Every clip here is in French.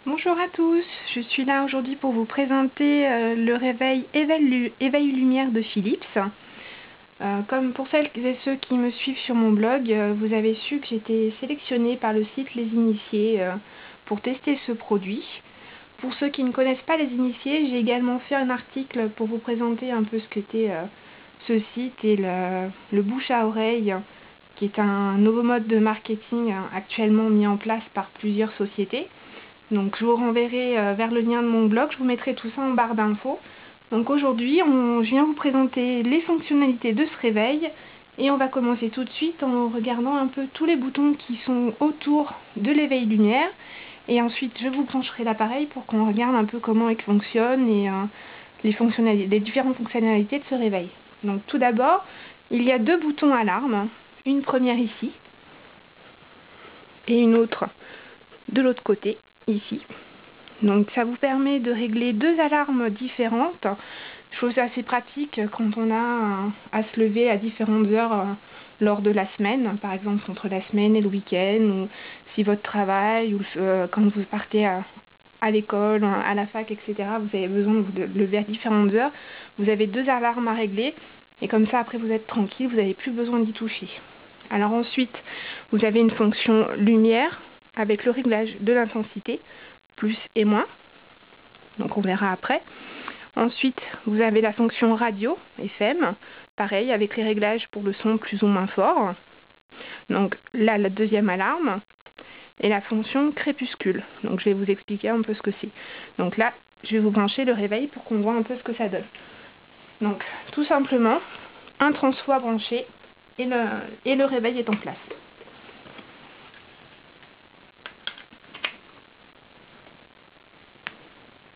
Bonjour à tous, je suis là aujourd'hui pour vous présenter le réveil Éveil Lumière de Philips. Comme pour celles et ceux qui me suivent sur mon blog, vous avez su que j'étais sélectionnée par le site Les Initiés pour tester ce produit. Pour ceux qui ne connaissent pas Les Initiés, j'ai également fait un article pour vous présenter un peu ce qu'était ce site et le bouche à oreille, qui est un nouveau mode de marketing actuellement mis en place par plusieurs sociétés. Donc je vous renverrai vers le lien de mon blog, je vous mettrai tout ça en barre d'infos. Donc aujourd'hui, je viens vous présenter les fonctionnalités de ce réveil et on va commencer tout de suite en regardant un peu tous les boutons qui sont autour de l'éveil lumière. Et ensuite, je vous brancherai l'appareil pour qu'on regarde un peu comment il fonctionne et les différentes fonctionnalités de ce réveil. Donc tout d'abord, il y a deux boutons alarme, une première ici et une autre de l'autre côté, ici. Donc ça vous permet de régler deux alarmes différentes, chose assez pratique quand on a à se lever à différentes heures lors de la semaine, par exemple entre la semaine et le week-end, ou si votre travail, ou quand vous partez à l'école, à la fac, etc., vous avez besoin de vous lever à différentes heures, vous avez deux alarmes à régler, et comme ça après vous êtes tranquille, vous n'avez plus besoin d'y toucher. Alors ensuite, vous avez une fonction lumière, avec le réglage de l'intensité, plus et moins, donc on verra après. Ensuite, vous avez la fonction radio, FM, pareil, avec les réglages pour le son plus ou moins fort. Donc là, la deuxième alarme, et la fonction crépuscule. Donc je vais vous expliquer un peu ce que c'est. Donc là, je vais vous brancher le réveil pour qu'on voit un peu ce que ça donne. Donc tout simplement, un transfo branché et le réveil est en place.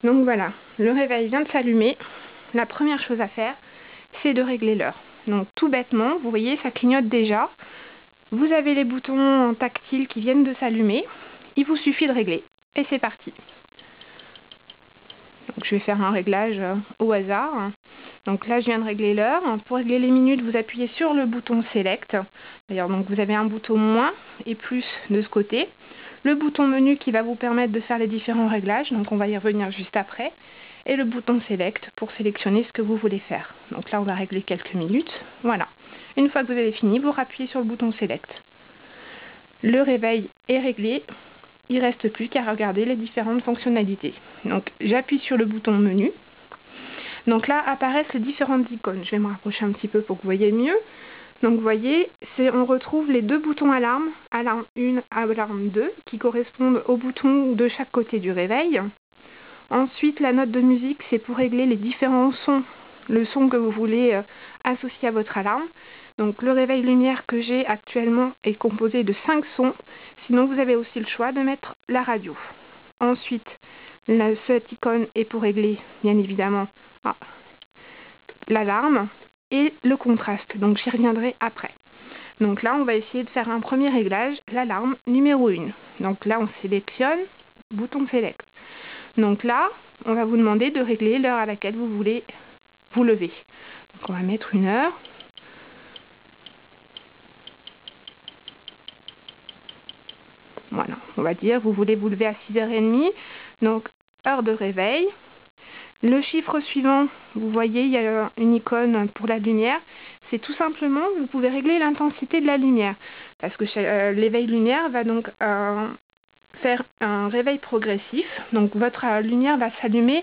Donc voilà, le réveil vient de s'allumer. La première chose à faire, c'est de régler l'heure. Donc tout bêtement, vous voyez, ça clignote déjà. Vous avez les boutons tactiles qui viennent de s'allumer. Il vous suffit de régler. Et c'est parti. Donc je vais faire un réglage au hasard. Donc là, je viens de régler l'heure. Pour régler les minutes, vous appuyez sur le bouton Select. D'ailleurs, donc vous avez un bouton moins et plus de ce côté. Le bouton menu qui va vous permettre de faire les différents réglages. Donc on va y revenir juste après. Et le bouton Select pour sélectionner ce que vous voulez faire. Donc là, on va régler quelques minutes. Voilà. Une fois que vous avez fini, vous rappuyez sur le bouton Select. Le réveil est réglé. Il ne reste plus qu'à regarder les différentes fonctionnalités. Donc j'appuie sur le bouton menu. Donc là apparaissent les différentes icônes. Je vais me rapprocher un petit peu pour que vous voyez mieux. Donc vous voyez, on retrouve les deux boutons alarme, alarme 1, alarme 2, qui correspondent aux boutons de chaque côté du réveil. Ensuite, la note de musique, c'est pour régler les différents sons, le son que vous voulez associer à votre alarme. Donc le réveil lumière que j'ai actuellement est composé de 5 sons. Sinon, vous avez aussi le choix de mettre la radio. Ensuite, cette icône est pour régler, bien évidemment, l'alarme et le contraste. Donc j'y reviendrai après. Donc là, on va essayer de faire un premier réglage, l'alarme numéro 1. Donc là, on sélectionne, bouton Select. Donc là, on va vous demander de régler l'heure à laquelle vous voulez vous lever. Donc on va mettre une heure. Voilà, on va dire, vous voulez vous lever à 6h30, donc heure de réveil. Le chiffre suivant, vous voyez, il y a une icône pour la lumière. C'est tout simplement, vous pouvez régler l'intensité de la lumière. Parce que l'éveil lumière va donc faire un réveil progressif. Donc votre lumière va s'allumer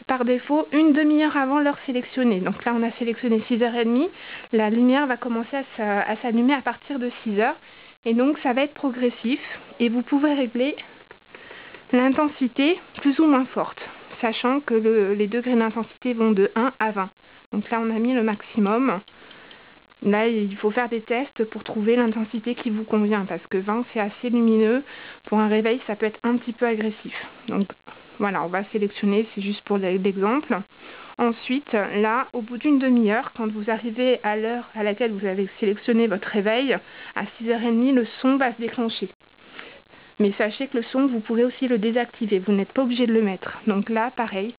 par défaut une demi-heure avant l'heure sélectionnée. Donc là, on a sélectionné 6h30. La lumière va commencer à s'allumer à partir de 6h. Et donc, ça va être progressif. Et vous pouvez régler l'intensité plus ou moins forte, sachant que les degrés d'intensité vont de 1 à 20. Donc là, on a mis le maximum. Là, il faut faire des tests pour trouver l'intensité qui vous convient, parce que 20, c'est assez lumineux. Pour un réveil, ça peut être un petit peu agressif. Donc voilà, on va sélectionner, c'est juste pour l'exemple. Ensuite, là, au bout d'une demi-heure, quand vous arrivez à l'heure à laquelle vous avez sélectionné votre réveil, à 6h30, le son va se déclencher. Mais sachez que le son, vous pouvez aussi le désactiver. Vous n'êtes pas obligé de le mettre. Donc là, pareil,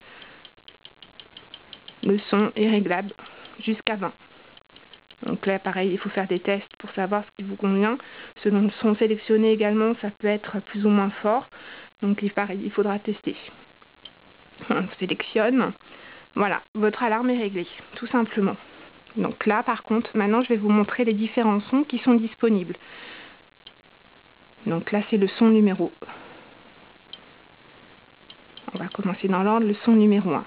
le son est réglable jusqu'à 20. Donc là, pareil, il faut faire des tests pour savoir ce qui vous convient. Selon le son sélectionné également, ça peut être plus ou moins fort. Donc pareil, il faudra tester. On sélectionne. Voilà, votre alarme est réglée, tout simplement. Donc là, par contre, maintenant, je vais vous montrer les différents sons qui sont disponibles. Donc là, c'est le son numéro. On va commencer dans l'ordre, le son numéro 1.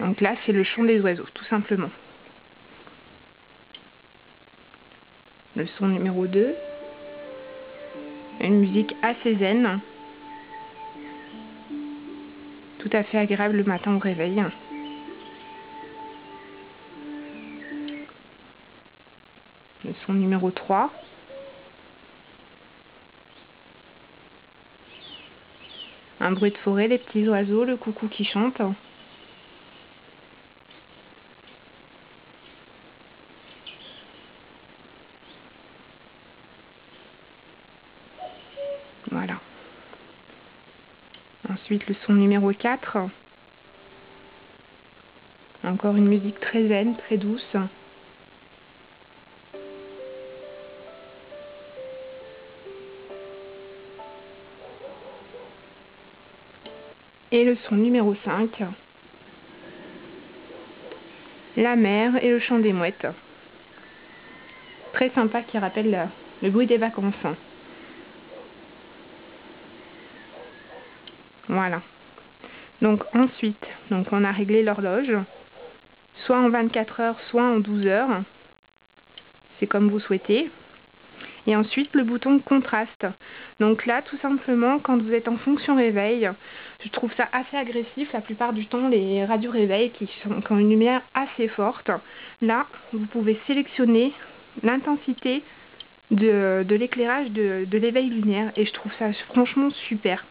Donc là, c'est le chant des oiseaux, tout simplement. Le son numéro 2. Une musique assez zen. Tout à fait agréable le matin au réveil. Le son numéro 3. Un bruit de forêt, les petits oiseaux, le coucou qui chante. Voilà. Ensuite, le son numéro 4. Encore une musique très zen, très douce. Et le son numéro 5. La mer et le chant des mouettes. Très sympa, qui rappelle le bruit des vacances. Voilà. Donc ensuite, on a réglé l'horloge, soit en 24 heures, soit en 12 heures. C'est comme vous souhaitez. Et ensuite, le bouton contraste. Donc là, tout simplement, quand vous êtes en fonction réveil, je trouve ça assez agressif. La plupart du temps, les radios réveil qui ont une lumière assez forte. Là, vous pouvez sélectionner l'intensité de l'éclairage de l'éveil lumière. Et je trouve ça franchement super.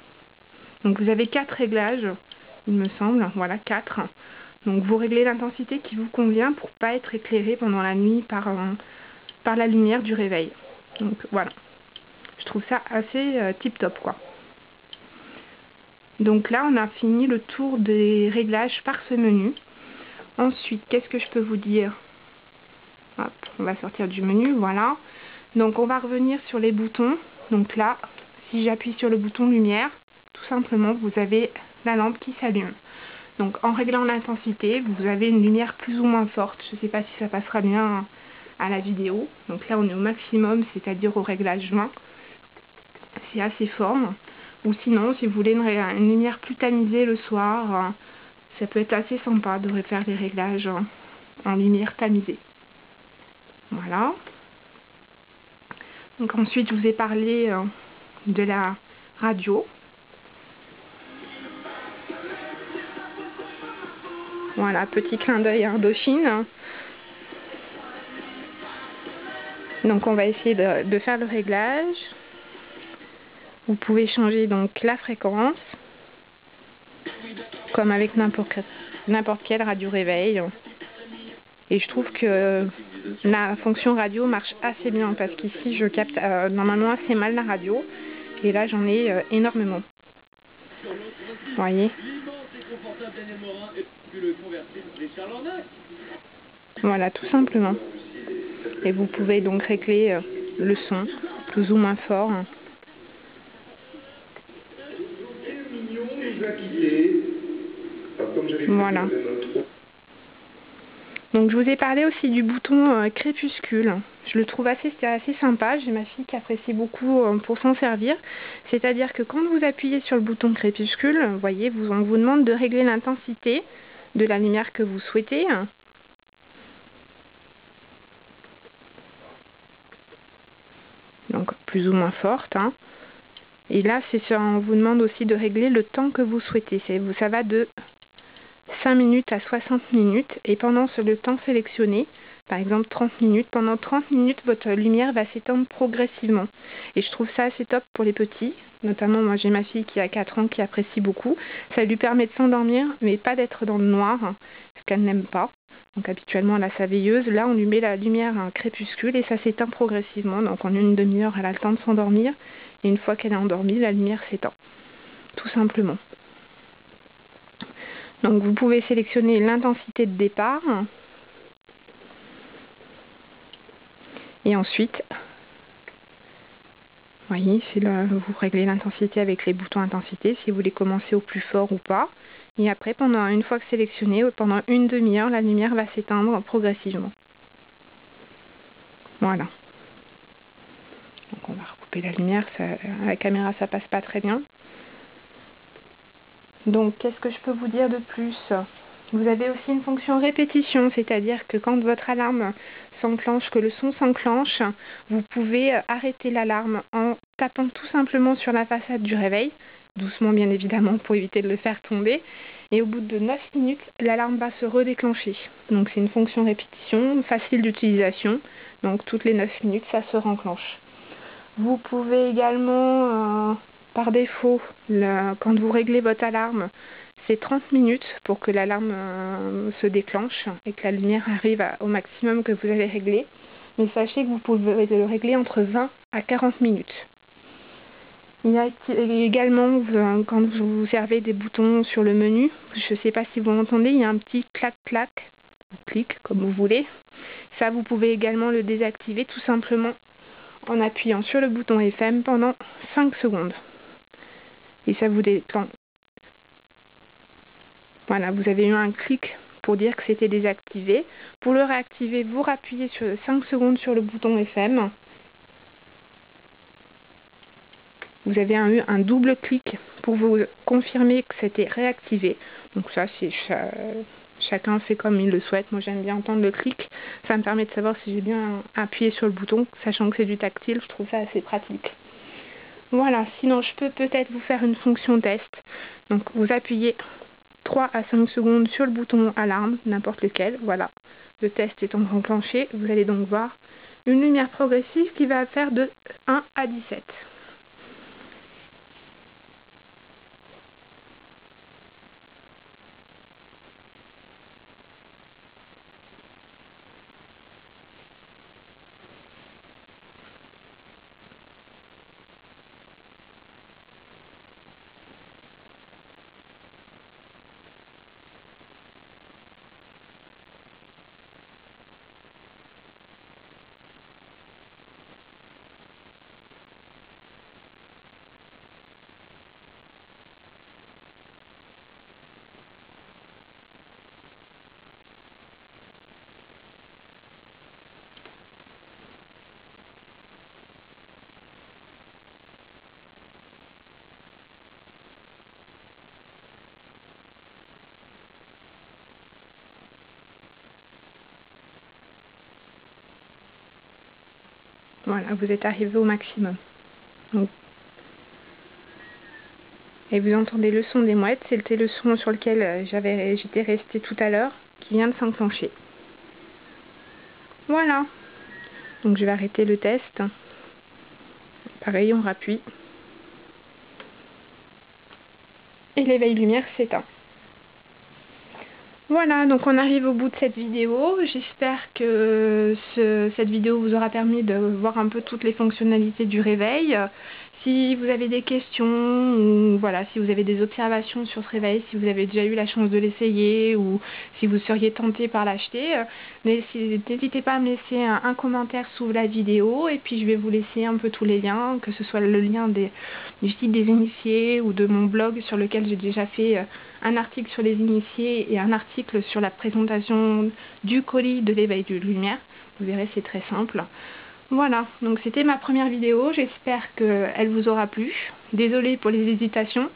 Donc vous avez 4 réglages, il me semble. Voilà, 4. Donc vous réglez l'intensité qui vous convient pour ne pas être éclairé pendant la nuit par la lumière du réveil. Donc voilà, je trouve ça assez tip top quoi. Donc là on a fini le tour des réglages par ce menu. Ensuite, qu'est-ce que je peux vous dire? Hop, on va sortir du menu, voilà. Donc on va revenir sur les boutons. Donc là, si j'appuie sur le bouton lumière, tout simplement vous avez la lampe qui s'allume. Donc en réglant l'intensité, vous avez une lumière plus ou moins forte. Je ne sais pas si ça passera bien à la vidéo. Donc là on est au maximum, c'est-à-dire au réglage 20. C'est assez fort. Ou sinon, si vous voulez une lumière plus tamisée le soir, ça peut être assez sympa de refaire les réglages en lumière tamisée. Voilà. Donc ensuite, je vous ai parlé de la radio. Voilà, petit clin d'œil à Indochine. Donc on va essayer de faire le réglage. Vous pouvez changer donc la fréquence, comme avec n'importe quelle radio réveil. Et je trouve que la fonction radio marche assez bien parce qu'ici je capte normalement assez mal la radio. Et là j'en ai énormément. Vous voyez ? Voilà, tout simplement. Et vous pouvez donc régler le son plus ou moins fort. Voilà. Donc je vous ai parlé aussi du bouton crépuscule. Je le trouve assez sympa. J'ai ma fille qui apprécie beaucoup pour s'en servir. C'est-à-dire que quand vous appuyez sur le bouton crépuscule, vous voyez, on vous demande de régler l'intensité de la lumière que vous souhaitez. Donc plus ou moins forte. Et là, on vous demande aussi de régler le temps que vous souhaitez. Ça va de 5 minutes à 60 minutes. Et pendant le temps sélectionné, par exemple 30 minutes, pendant 30 minutes, votre lumière va s'étendre progressivement. Et je trouve ça assez top pour les petits. Notamment, moi j'ai ma fille qui a 4 ans qui apprécie beaucoup. Ça lui permet de s'endormir, mais pas d'être dans le noir, ce qu'elle n'aime pas. Donc habituellement, elle a sa veilleuse. Là, on lui met la lumière à un crépuscule et ça s'éteint progressivement. Donc en une demi-heure, elle a le temps de s'endormir. Et une fois qu'elle est endormie, la lumière s'éteint. Tout simplement. Donc vous pouvez sélectionner l'intensité de départ. Et ensuite, vous voyez, c'est là, vous réglez l'intensité avec les boutons intensité, si vous voulez commencer au plus fort ou pas. Et après, une fois que sélectionné, pendant une demi-heure, la lumière va s'éteindre progressivement. Voilà. Donc on va recouper la lumière, à la caméra ça passe pas très bien. Donc qu'est-ce que je peux vous dire de plus? Vous avez aussi une fonction répétition, c'est-à-dire que quand votre alarme s'enclenche, que le son s'enclenche, vous pouvez arrêter l'alarme en tapant tout simplement sur la façade du réveil, doucement bien évidemment pour éviter de le faire tomber, et au bout de 9 minutes, l'alarme va se redéclencher. Donc c'est une fonction répétition, facile d'utilisation, donc toutes les 9 minutes ça se renclenche. Vous pouvez également, par défaut, quand vous réglez votre alarme, c'est 30 minutes pour que l'alarme se déclenche et que la lumière arrive au maximum que vous avez réglé. Mais sachez que vous pouvez le régler entre 20 à 40 minutes. Il y a également, quand vous servez des boutons sur le menu, je ne sais pas si vous entendez, il y a un petit clac-clac, clic comme vous voulez. Ça, vous pouvez également le désactiver tout simplement en appuyant sur le bouton FM pendant 5 secondes. Et ça vous déclenche. Voilà, vous avez eu un clic pour dire que c'était désactivé. Pour le réactiver, vous rappuyez sur 5 secondes sur le bouton FM. Vous avez eu un double clic pour vous confirmer que c'était réactivé. Donc ça, c'est chacun fait comme il le souhaite. Moi, j'aime bien entendre le clic. Ça me permet de savoir si j'ai bien appuyé sur le bouton, sachant que c'est du tactile. Je trouve ça assez pratique. Voilà, sinon je peux peut-être vous faire une fonction test. Donc vous appuyez 3 à 5 secondes sur le bouton alarme, n'importe lequel, voilà. Le test étant enclenché, vous allez donc voir une lumière progressive qui va faire de 1 à 17. Voilà, vous êtes arrivé au maximum. Donc, et vous entendez le son des mouettes, c'était le son sur lequel j'étais restée tout à l'heure, qui vient de s'enclencher. Voilà. Donc je vais arrêter le test. Pareil, on rappuie. Et l'éveil lumière s'éteint. Voilà, donc on arrive au bout de cette vidéo. J'espère que cette vidéo vous aura permis de voir un peu toutes les fonctionnalités du réveil. Si vous avez des questions, ou voilà, si vous avez des observations sur ce réveil, si vous avez déjà eu la chance de l'essayer, ou si vous seriez tenté par l'acheter, n'hésitez pas à me laisser un commentaire sous la vidéo, et puis je vais vous laisser un peu tous les liens, que ce soit le lien du site des initiés, ou de mon blog sur lequel j'ai déjà fait un article sur les initiés et un article sur la présentation du colis de l'éveil de lumière. Vous verrez, c'est très simple. Voilà, donc c'était ma première vidéo, j'espère qu'elle vous aura plu. Désolée pour les hésitations,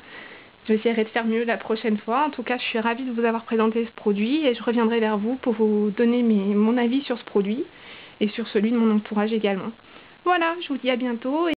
j'essaierai de faire mieux la prochaine fois. En tout cas, je suis ravie de vous avoir présenté ce produit et je reviendrai vers vous pour vous donner mon avis sur ce produit et sur celui de mon entourage également. Voilà, je vous dis à bientôt.